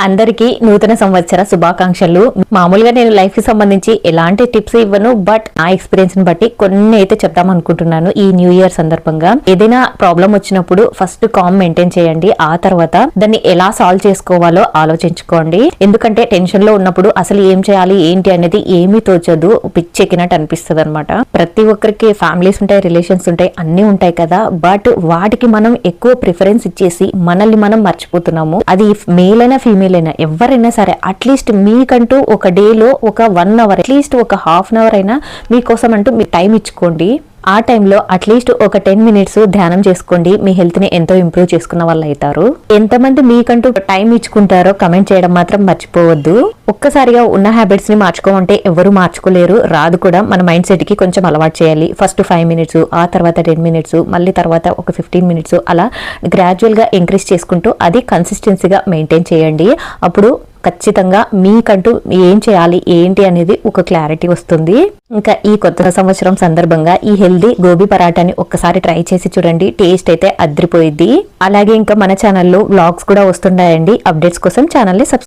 అందరికీ నూతన సంవత్సర శుభాకాంక్షలు. మామూలుగా నేను లైఫ్ కి సంబంధించి ఎలాంటి టిప్స్ ఇవ్వను, బట్ నా ఎక్స్పీరియన్స్ ని బట్టి కొన్ని అయితే చెప్దాం అనుకుంటున్నాను. ఈ న్యూ ఇయర్ సందర్భంగా ఏదైనా ప్రాబ్లం వచ్చినప్పుడు ఫస్ట్ కామ్ మెయింటైన్ చేయండి. ఆ తర్వాత దాన్ని ఎలా సాల్వ్ చేసుకోవాలో ఆలోచించుకోండి. ఎందుకంటే టెన్షన్ లో ఉన్నప్పుడు అసలు ఏం చేయాలి ఏంటి అనేది ఏమీ తోచదు, పిచ్చెక్కినట్టు అనిపిస్తుంది అనమాట. ప్రతి ఒక్కరికి ఫ్యామిలీస్ ఉంటాయి, రిలేషన్స్ ఉంటాయి, అన్ని ఉంటాయి కదా. బట్ వాటికి మనం ఎక్కువ ప్రిఫరెన్స్ ఇచ్చేసి మనల్ని మనం మర్చిపోతున్నాము. అది మేల్ అయినా ఫీమేల్ అయినా ఎవరైనా సరే అట్లీస్ట్ మీకంటూ ఒక డేలో ఒక 1 అవర్ అట్లీస్ట్ ఒక హాఫ్ అన్ అవర్ అయినా మీకోసం అంటూ మీ టైం ఇచ్చుకోండి. ఆ టైంలో అట్లీస్ట్ ఒక 10 మినిట్స్ ధ్యానం చేసుకోండి. మీ హెల్త్ ని ఎంతో ఇంప్రూవ్ చేసుకున్న వాళ్ళు అవుతారు. ఎంతమంది మీకంటూ టైం ఇచ్చుకుంటారో కమెంట్ చేయడం మాత్రం మర్చిపోవద్దు. ఒక్కసారిగా ఉన్న హ్యాబిట్స్ ని మార్చుకోమంటే ఎవరు మార్చుకోలేరు, రాదు కూడా. మన మైండ్ సెట్ కి కొంచెం అలవాటు చేయాలి. ఫస్ట్ 5 మినిట్స్, ఆ తర్వాత 10 మినిట్స్, మళ్ళీ తర్వాత ఒక 15 మినిట్స్, అలా గ్రాడ్యువల్ గా ఇంక్రీజ్ చేసుకుంటూ అది కన్సిస్టెన్సీగా మెయింటైన్ చేయండి. అప్పుడు ఖచ్చితంగా మీకంటూ ఏం చేయాలి ఏంటి అనేది ఒక క్లారిటీ వస్తుంది. ఇంకా ఈ కొత్త సంవత్సరం సందర్భంగా ఈ హెల్దీ గోబీ పరాటాని ఒక్కసారి ట్రై చేసి చూడండి. టేస్ట్ అయితే అద్రిపోయిద్ది. అలాగే ఇంకా మన ఛానల్లో వ్లాగ్స్ కూడా వస్తున్నాయండి. అప్డేట్స్ కోసం ఛానల్ ని